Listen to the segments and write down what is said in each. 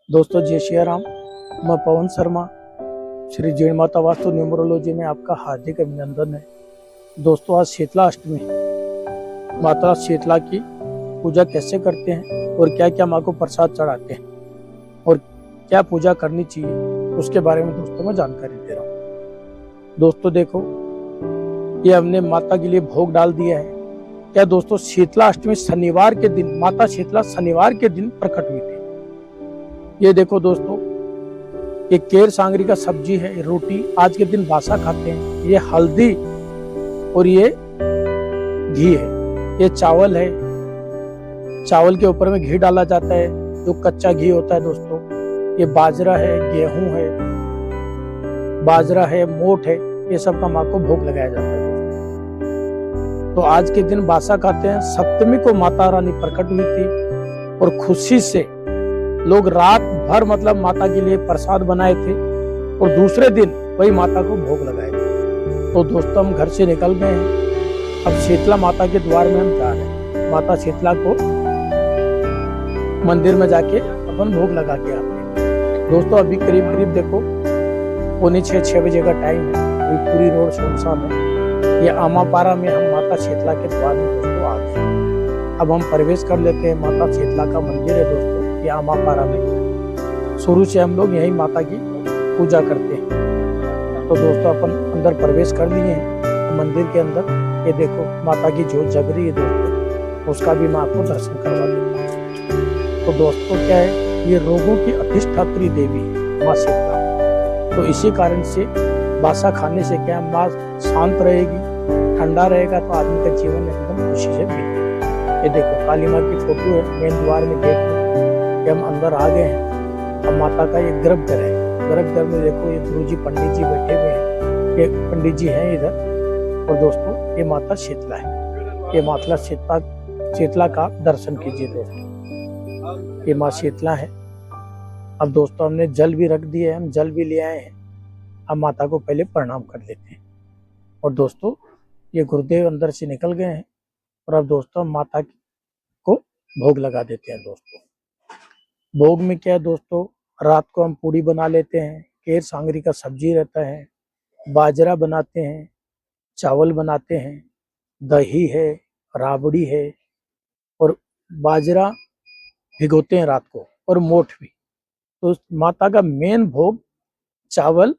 दोस्तों जय श्री राम। मैं पवन शर्मा। श्री जैन माता वास्तु न्यूमरोलॉजी में आपका हार्दिक अभिनंदन है। दोस्तों आज शीतला अष्टमी, माता शीतला की पूजा कैसे करते हैं और क्या क्या माँ को प्रसाद चढ़ाते हैं और क्या पूजा करनी चाहिए उसके बारे में दोस्तों मैं जानकारी दे रहा हूँ। दोस्तों देखो, ये हमने माता के लिए भोग डाल दिया है। क्या दोस्तों, शीतला अष्टमी शनिवार के दिन, माता शीतला शनिवार के दिन प्रकट हुई थी। ये देखो दोस्तों, ये केर सांगरी का सब्जी है, रोटी आज के दिन बासा खाते हैं। ये हल्दी और ये घी है। ये चावल है, चावल के ऊपर में घी डाला जाता है जो कच्चा घी होता है दोस्तों। ये बाजरा है, गेहूं है, बाजरा है, मोठ है, ये सब का माँ को भोग लगाया जाता है दोस्तों। तो आज के दिन बासा खाते हैं। सप्तमी को माता रानी प्रकट हुई थी और खुशी से लोग रात भर मतलब माता के लिए प्रसाद बनाए थे और दूसरे दिन वही माता को भोग लगाए थे। तो दोस्तों हम घर से निकल गए हैं। अब शीतला माता के द्वार में हम जा रहे हैं। माता शीतला को मंदिर में जाके अपन भोग लगा के आते हैं। दोस्तों अभी करीब करीब देखो 5:45-6 बजे का टाइम है। अभी पूरी रोड सुनसान है। ये आमापारा में हम माता शीतला के द्वार में दोस्तों आ गए। अब हम प्रवेश कर लेते हैं। माता शीतला का मंदिर है दोस्तों, ये आमापारा में। शुरू से हम लोग यही माता की पूजा करते हैं। तो दोस्तों अपन अंदर प्रवेश कर लिए हैं मंदिर के अंदर। ये देखो माता की जोत जग रही है दोस्तों, उसका भी मैं आपको दर्शन करवा देता हूँ। तो दोस्तों क्या है, ये रोगों की अधिष्ठात्री देवी है माँ शीतला। तो इसी कारण से बासा खाने से क्या माँ शांत रहेगी, ठंडा रहेगा तो आदमी का जीवन एकदम खुशी से बीतेगा। ये देखो काली माँ की फोटो है मेन द्वार में, गेट में। हम अंदर आ गए हैं। अब माता का ये गर्भगृह है। गर्भगृह में देखो ये गुरुजी पंडित जी बैठे हुए हैं। ये पंडित जी हैं इधर। और दोस्तों ये माता शीतला है। ये माता शीतला का दर्शन कीजिए दोस्तों। ये माँ शीतला है। अब दोस्तों हमने जल भी रख दिए, हम जल भी ले आए हैं। अब माता को पहले प्रणाम कर लेते हैं। और दोस्तों ये गुरुदेव अंदर से निकल गए हैं और अब दोस्तों माता को भोग लगा देते हैं दोस्तों। भोग में क्या है दोस्तों, रात को हम पूड़ी बना लेते हैं, केर सांगरी का सब्जी रहता है, बाजरा बनाते हैं, चावल बनाते हैं, दही है, राबड़ी है और बाजरा भिगोते हैं रात को, और मोठ भी। तो माता का मेन भोग चावल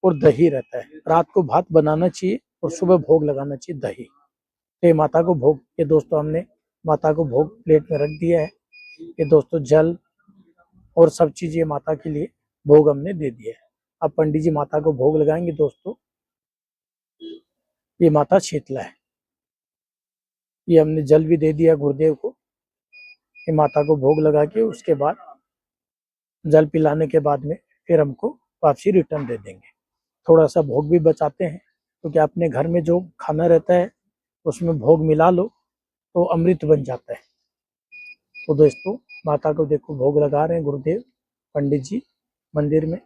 और दही रहता है। रात को भात बनाना चाहिए और सुबह भोग लगाना चाहिए दही। तो ये माता को भोग, ये दोस्तों हमने माता को भोग प्लेट में रख दिया है। ये दोस्तों जल और सब चीज ये माता के लिए भोग हमने दे दिया है। अब पंडित जी माता को भोग लगाएंगे दोस्तों। ये माता शीतला है। ये हमने जल भी दे दिया गुरुदेव को। ये माता को भोग लगा के उसके बाद जल पिलाने के बाद में फिर हमको वापसी रिटर्न दे देंगे। थोड़ा सा भोग भी बचाते हैं क्योंकि अपने घर में जो खाना रहता है उसमें भोग मिला लो तो अमृत बन जाता है। तो दोस्तों माता को देखो भोग लगा रहे हैं गुरुदेव पंडित जी मंदिर में।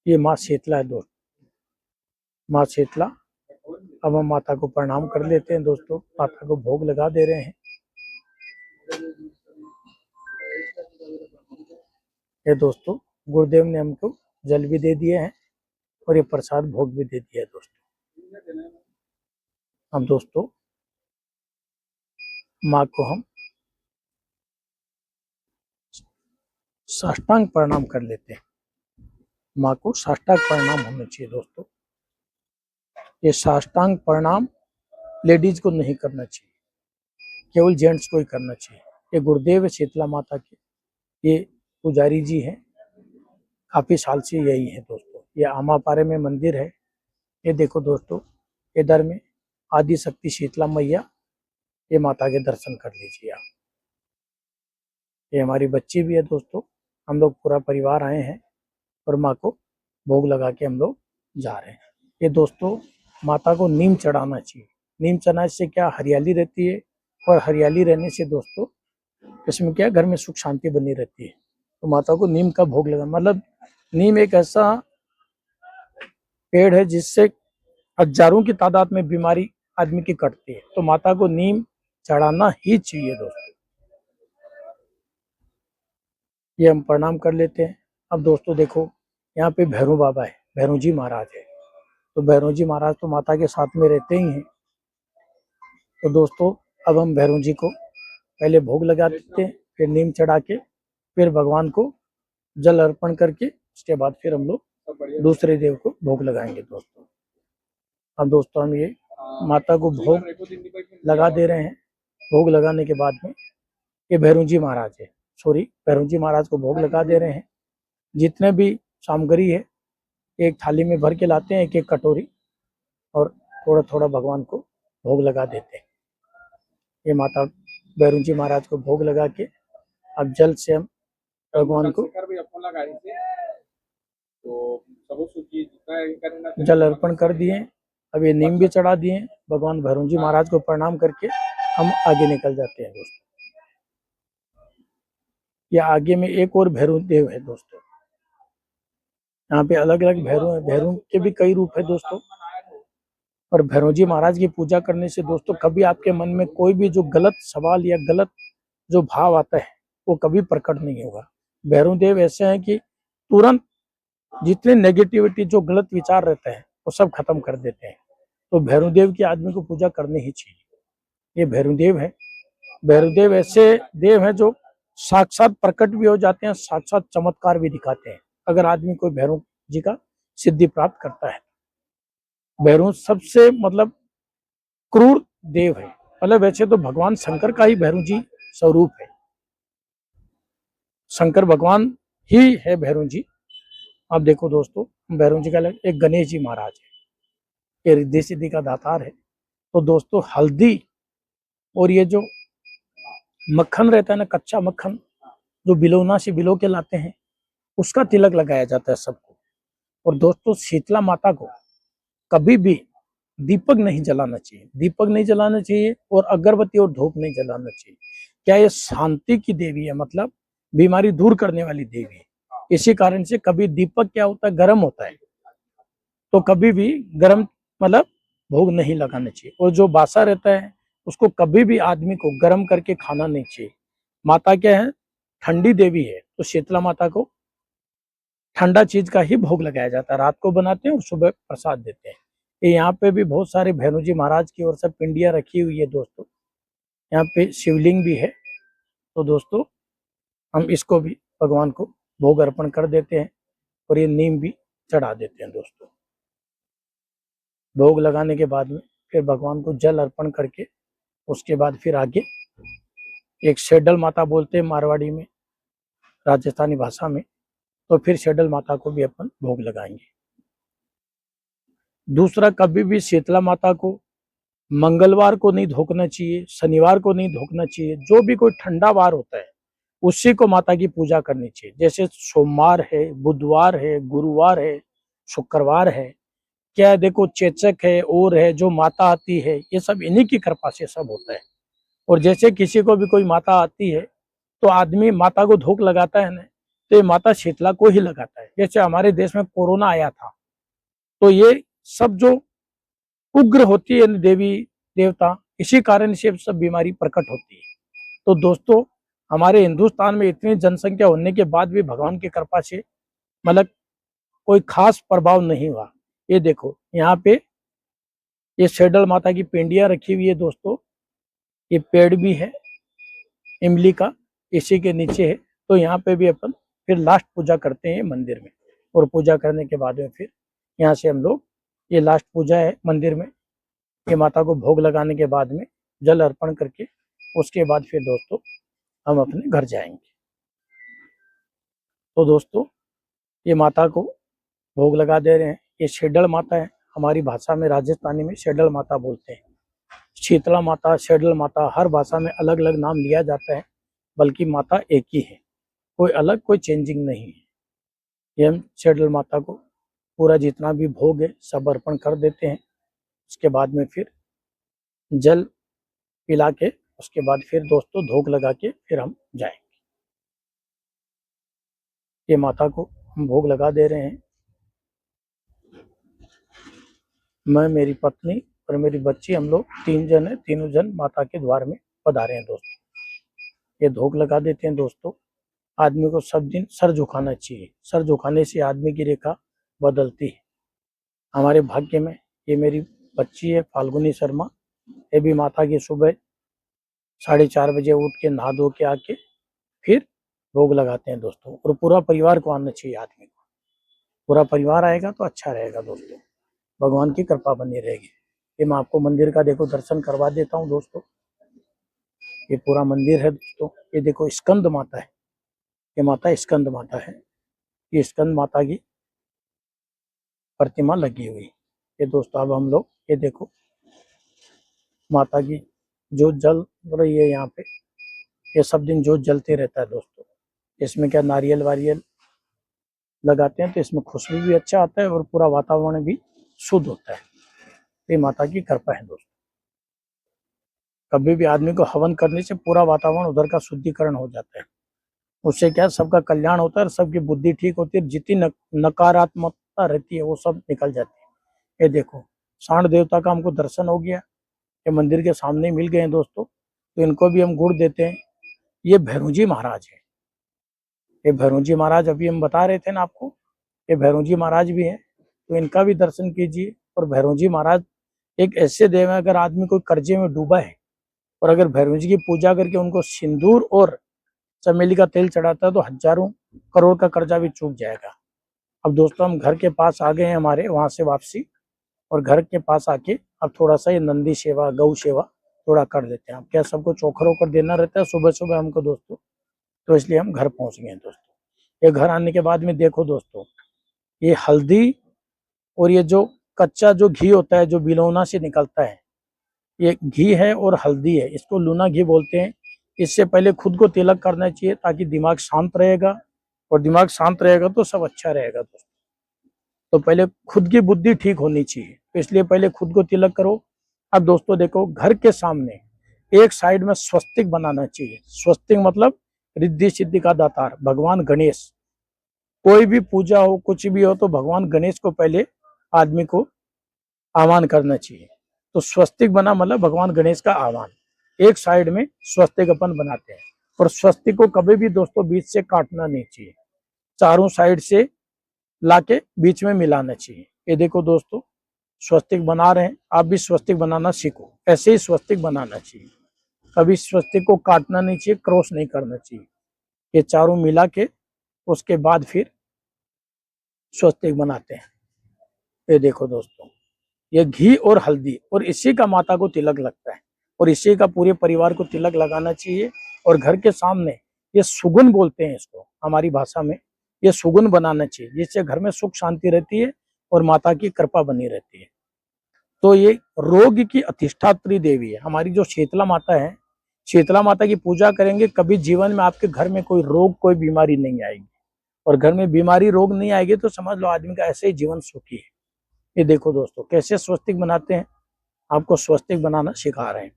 ये माँ शीतला है दोस्त, माँ शीतला। अब हम माता को प्रणाम कर लेते हैं दोस्तों, माता को भोग लगा दे रहे हैं। ये दोस्तों गुरुदेव ने हमको जल भी दे दिया है और ये प्रसाद भोग भी दे दिया है दोस्तों। अब दोस्तों माँ को हम साष्टांग प्रणाम कर लेते हैं। माँ को साष्टांग प्रणाम होना चाहिए दोस्तों। ये साष्टांग प्रणाम लेडीज को नहीं करना चाहिए, केवल जेंट्स को ही करना चाहिए। ये गुरुदेव है शीतला माता के, ये पुजारी जी हैं, काफी साल से यही है दोस्तों। ये आमापारे में मंदिर है। ये देखो दोस्तों इधर में आदि शक्ति शीतला मैया, ये माता के दर्शन कर लीजिए आप। ये हमारी बच्ची भी है दोस्तों। हम लोग पूरा परिवार आए हैं और माँ को भोग लगा के हम लोग जा रहे हैं। ये दोस्तों माता को नीम चढ़ाना चाहिए। नीम चढ़ाने से क्या हरियाली रहती है, और हरियाली रहने से दोस्तों इसमें क्या घर में सुख शांति बनी रहती है। तो माता को नीम का भोग लगा, मतलब नीम एक ऐसा पेड़ है जिससे हजारों की तादाद में बीमारी आदमी की कटती है। तो माता को नीम चढ़ाना ही चाहिए दोस्तों। ये हम प्रणाम कर लेते हैं। अब दोस्तों देखो, यहाँ पे भैरू बाबा है, भैरू जी महाराज है। तो भैरू जी महाराज तो माता के साथ में रहते ही हैं। तो दोस्तों अब हम भैरू जी को पहले भोग लगा देते हैं, फिर नीम चढ़ा के, फिर भगवान को जल अर्पण करके उसके बाद फिर हम लोग दूसरे देव को भोग लगाएंगे दोस्तों। अब दोस्तों हम ये माता को भोग लगा दे रहे हैं। भोग लगाने के बाद में ये भैरू जी महाराज है, भैरू जी महाराज को भोग लगा दे रहे हैं। जितने भी सामग्री है एक थाली में भर के लाते हैं, एक एक कटोरी, और थोड़ा थोड़ा भगवान को भोग लगा देते हैं। ये माता भैरू जी महाराज को भोग लगा के अब जल से हम भगवान को जल अर्पण कर दिए। अब ये नीम भी चढ़ा दिए। भगवान भैरू जी महाराज को प्रणाम करके हम आगे निकल जाते हैं दोस्तों। या आगे में एक और भैरू देव है दोस्तों। यहाँ पे अलग अलग भैरू है, भैरू के भी कई रूप है दोस्तों। और भैरू जी महाराज की पूजा करने से दोस्तों कभी आपके मन में कोई भी जो गलत सवाल या गलत जो भाव आता है वो कभी प्रकट नहीं होगा। भैरू देव ऐसे हैं कि तुरंत जितने नेगेटिविटी जो गलत विचार रहते हैं वो सब खत्म कर देते हैं। तो भैरू देव की आदमी को पूजा करनी ही चाहिए। ये भैरू देव है। भैरू देव ऐसे देव हैं जो साक्षात प्रकट भी हो जाते हैं, साक्षात चमत्कार भी दिखाते हैं अगर आदमी कोई भैरू जी का सिद्धि प्राप्त करता है। भैरू सबसे मतलब क्रूर देव है। मतलब वैसे तो भगवान शंकर का ही भैरू जी स्वरूप है, शंकर भगवान ही है भैरू जी। अब देखो दोस्तों, भैरू जी का एक गणेश जी महाराज है, ये रिद्धि सिद्धि का दातार है। तो दोस्तों हल्दी और ये जो मक्खन रहता है ना, कच्चा मक्खन जो बिलौना से बिलो के लाते हैं, उसका तिलक लगाया जाता है सबको। और दोस्तों शीतला माता को कभी भी दीपक नहीं जलाना चाहिए, दीपक नहीं जलाना चाहिए, और अगरबत्ती और धूप नहीं जलाना चाहिए। क्या ये शांति की देवी है, मतलब बीमारी दूर करने वाली देवी है। इसी कारण से कभी दीपक क्या होता है, गर्म होता है, तो कभी भी गर्म मतलब भोग नहीं लगाना चाहिए। और जो बासा रहता है उसको कभी भी आदमी को गर्म करके खाना नहीं चाहिए। माता क्या है, ठंडी देवी है, तो शीतला माता को ठंडा चीज का ही भोग लगाया जाता है। रात को बनाते हैं और सुबह प्रसाद देते हैं। यहाँ पे भी बहुत सारे भैरू जी महाराज की ओर से पिंडियां रखी हुई है दोस्तों। यहाँ पे शिवलिंग भी है। तो दोस्तों हम इसको भी भगवान को भोग अर्पण कर देते हैं और ये नीम भी चढ़ा देते हैं दोस्तों। भोग लगाने के बाद में फिर भगवान को जल अर्पण करके उसके बाद फिर आगे एक शेडल माता बोलते हैं मारवाड़ी में, राजस्थानी भाषा में, तो फिर शेडल माता को भी अपन भोग लगाएंगे। दूसरा, कभी भी शीतला माता को मंगलवार को नहीं धोखना चाहिए, शनिवार को नहीं धोखना चाहिए। जो भी कोई ठंडा वार होता है उसी को माता की पूजा करनी चाहिए। जैसे सोमवार है, बुधवार है, गुरुवार है, शुक्रवार है, क्या देखो चेचक है और है, जो माता आती है ये सब इन्हीं की कृपा से सब होता है। और जैसे किसी को भी कोई माता आती है तो आदमी माता को धोख लगाता है ना, तो ये माता शीतला को ही लगाता है। जैसे हमारे देश में कोरोना आया था, तो ये सब जो उग्र होती है देवी देवता, इसी कारण से सब बीमारी प्रकट होती है। तो दोस्तों हमारे हिंदुस्तान में इतनी जनसंख्या होने के बाद भी भगवान की कृपा से मतलब कोई खास प्रभाव नहीं हुआ। ये देखो यहाँ पे ये शेडल माता की पिंडियां रखी हुई है दोस्तों। ये पेड़ भी है इमली का, इसी के नीचे है। तो यहाँ पे भी अपन फिर लास्ट पूजा करते हैं मंदिर में, और पूजा करने के बाद में फिर यहाँ से हम लोग, ये लास्ट पूजा है मंदिर में, ये माता को भोग लगाने के बाद में जल अर्पण करके उसके बाद फिर दोस्तों हम अपने घर जाएंगे। तो दोस्तों ये माता को भोग लगा दे रहे हैं। ये शेडल माता है, हमारी भाषा में राजस्थानी में शेडल माता बोलते हैं। शीतला माता, शेडल माता, हर भाषा में अलग अलग नाम लिया जाता है, बल्कि माता एक ही है, कोई अलग कोई चेंजिंग नहीं है। ये हम शेडल माता को पूरा जितना भी भोग है सब अर्पण कर देते हैं। उसके बाद में फिर जल पिला के उसके बाद फिर दोस्तों धूप लगा के फिर हम जाएंगे। ये माता को हम भोग लगा दे रहे हैं। मैं, मेरी पत्नी और मेरी बच्ची, हम लोग 3 जन है, तीनों जन माता के द्वार में पधारे हैं दोस्तों। ये धूप लगा देते हैं दोस्तों। आदमी को सब दिन सर झुकाना चाहिए। सर झुकाने से आदमी की रेखा बदलती है। हमारे भाग्य में ये मेरी बच्ची है फाल्गुनी शर्मा, ये भी माता की सुबह 4:30 बजे उठ के नहा धो के आके फिर भोग लगाते हैं दोस्तों। और पूरा परिवार को आना चाहिए आदमी को। पूरा परिवार आएगा तो अच्छा रहेगा दोस्तों, भगवान की कृपा बनी रहेगी। ये मैं आपको मंदिर का देखो दर्शन करवा देता हूँ दोस्तों। ये पूरा मंदिर है दोस्तों। ये देखो स्कंद माता है, ये माता स्कंद माता है। ये स्कंद माता की प्रतिमा लगी हुई। ये दोस्तों अब हम लोग ये देखो माता की जोत जल रही है यहाँ पे। ये सब दिन जोत जलते रहता है दोस्तों। इसमें क्या नारियल वारियल लगाते हैं तो इसमें खुशबू भी अच्छा आता है और पूरा वातावरण भी शुद्ध होता है। ये माता की कृपा है दोस्तों। कभी भी आदमी को हवन करने से पूरा वातावरण उधर का शुद्धिकरण हो जाता है। उससे क्या सबका कल्याण होता है, सबकी बुद्धि ठीक होती है, जितनी नकारात्मकता रहती है वो सब निकल जाती है। ये देखो सांड देवता का हमको दर्शन हो गया। ये मंदिर के सामने मिल गए हैं दोस्तों, तो इनको भी हम गुड़ देते हैं। ये भैरू जी महाराज है। ये भैरू जी महाराज अभी हम बता रहे थे ना आपको, ये भैरू जी महाराज भी हैं, तो इनका भी दर्शन कीजिए। और भैरू जी महाराज एक ऐसे देव है, अगर आदमी कोई कर्जे में डूबा है और अगर भैरू जी की पूजा करके उनको सिंदूर और चमेली का तेल चढ़ाता है तो हजारों करोड़ का कर्जा भी चूक जाएगा। अब दोस्तों हम घर के पास आ गए हैं हमारे वहां से वापसी, और घर के पास आके अब थोड़ा सा ये नंदी सेवा गौ सेवा थोड़ा कर देते हैं। अब क्या सबको चोखर होकर देना रहता है सुबह सुबह हमको दोस्तों, तो इसलिए हम घर पहुंच गए हैं दोस्तों। ये घर आने के बाद में देखो दोस्तों, ये हल्दी और ये जो कच्चा जो घी होता है जो बिलौना से निकलता है, ये घी है और हल्दी है, इसको लूना घी बोलते हैं। इससे पहले खुद को तिलक करना चाहिए ताकि दिमाग शांत रहेगा, और दिमाग शांत रहेगा तो सब अच्छा रहेगा दोस्तों। तो पहले खुद की बुद्धि ठीक होनी चाहिए, तो इसलिए पहले खुद को तिलक करो। अब दोस्तों देखो घर के सामने एक साइड में स्वस्तिक बनाना चाहिए। स्वस्तिक मतलब रिद्धि सिद्धि का दातार भगवान गणेश। कोई भी पूजा हो कुछ भी हो तो भगवान गणेश को पहले आदमी को आह्वान करना चाहिए। तो स्वस्तिक बना मतलब भगवान गणेश का आह्वान। एक साइड में स्वस्तिक अपन बनाते हैं, और स्वस्तिक को कभी भी दोस्तों बीच से काटना नहीं चाहिए, चारों साइड से लाके बीच में मिलाना चाहिए। ये देखो दोस्तों स्वस्तिक बना रहे हैं, आप भी स्वस्तिक बनाना सीखो। ऐसे ही स्वस्तिक बनाना चाहिए, कभी स्वस्तिक को काटना नहीं चाहिए, क्रॉस नहीं करना चाहिए। ये चारों मिला के उसके बाद फिर स्वस्तिक बनाते हैं। ये देखो दोस्तों ये घी और हल्दी, और इसी का माता को तिलक लगता है, और इसी का पूरे परिवार को तिलक लगाना चाहिए। और घर के सामने ये सुगुन बोलते हैं इसको हमारी भाषा में, ये सुगुन बनाना चाहिए, जिससे घर में सुख शांति रहती है और माता की कृपा बनी रहती है। तो ये रोग की अधिष्ठात्री देवी है हमारी जो शीतला माता है। शीतला माता की पूजा करेंगे, कभी जीवन में आपके घर में कोई रोग कोई बीमारी नहीं आएगी। और घर में बीमारी रोग नहीं आएगी तो समझ लो आदमी का ऐसे ही जीवन सुखी है। ये देखो दोस्तों कैसे स्वस्तिक बनाते हैं, आपको स्वस्तिक बनाना सिखा रहे हैं,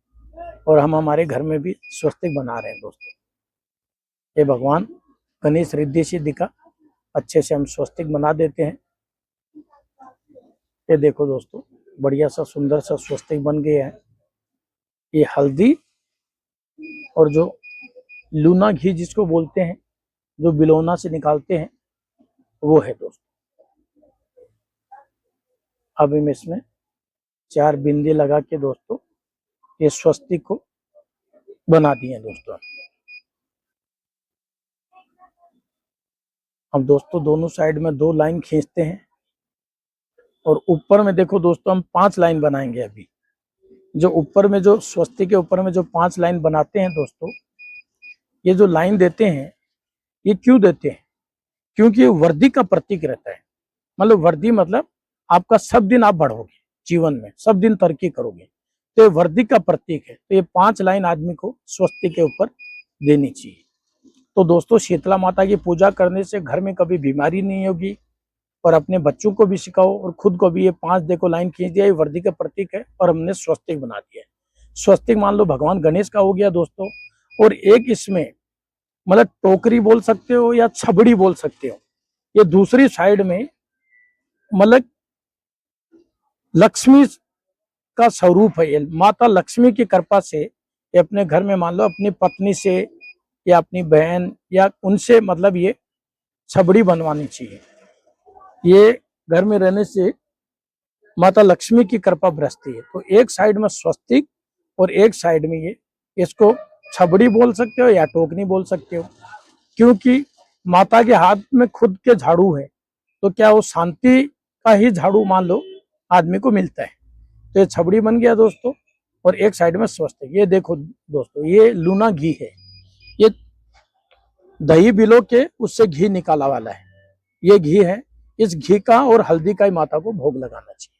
और हम हमारे घर में भी स्वस्तिक बना रहे हैं दोस्तों। ये भगवान गणेश रिद्धि सिद्धि का अच्छे से हम स्वस्तिक बना देते हैं। ये देखो दोस्तों बढ़िया सा सुंदर सा स्वस्तिक बन गया है। ये हल्दी और जो लूना घी जिसको बोलते हैं, जो बिलौना से निकालते हैं, वो है दोस्तों। अब हम इसमें 4 बिंदी लगा के दोस्तों ये स्वस्तिक को बना दिए दोस्तों। अब दोस्तों दोनों साइड में 2 लाइन खींचते हैं, और ऊपर में देखो दोस्तों हम 5 लाइन बनाएंगे। अभी जो ऊपर में जो स्वस्तिक के ऊपर में जो 5 लाइन बनाते हैं दोस्तों, ये जो लाइन देते हैं ये क्यों देते हैं, क्योंकि ये वर्दी का प्रतीक रहता है। मतलब वर्दी मतलब आपका सब दिन आप बढ़ोगे, जीवन में सब दिन तरक्की करोगे, तो ये वर्दी का प्रतीक है। तो ये 5 लाइन आदमी को स्वस्तिक के ऊपर देनी चाहिए। तो दोस्तों शीतला माता की पूजा करने से घर में कभी बीमारी नहीं होगी, और अपने बच्चों को भी सिखाओ और खुद को भी। ये 5 देखो लाइन खींच दिया, ये वर्दी का प्रतीक है, और हमने स्वस्तिक बना दिया है। स्वस्तिक मान लो भगवान गणेश का हो गया दोस्तों। और एक इसमें मतलब टोकरी बोल सकते हो या छबड़ी बोल सकते हो, ये दूसरी साइड में मतलब लक्ष्मी का स्वरूप है। ये माता लक्ष्मी की कृपा से ये अपने घर में मान लो अपनी पत्नी से या अपनी बहन या उनसे मतलब ये छबड़ी बनवानी चाहिए। ये घर में रहने से माता लक्ष्मी की कृपा बरसती है। तो एक साइड में स्वस्तिक और एक साइड में ये, इसको छबड़ी बोल सकते हो या टोकनी बोल सकते हो, क्योंकि माता के हाथ में खुद के झाड़ू है, तो क्या वो शांति का ही झाड़ू मान लो आदमी को मिलता है। तो ये छबड़ी बन गया दोस्तों, और एक साइड में स्वस्तिक। ये देखो दोस्तों, ये लूना घी है, ये दही बिलो के उससे घी निकाला वाला है, ये घी है। इस घी का और हल्दी का ही माता को भोग लगाना चाहिए।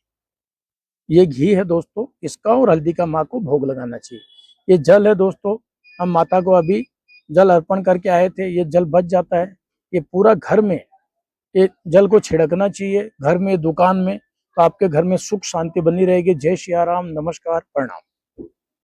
ये घी है दोस्तों, इसका और हल्दी का माँ को भोग लगाना चाहिए। ये जल है दोस्तों, हम माता को अभी जल अर्पण करके आए थे, ये जल बच जाता है, ये पूरा घर में ये जल को छिड़कना चाहिए, घर में, दुकान में, तो आपके घर में सुख शांति बनी रहेगी। जय सिया राम, नमस्कार, प्रणाम।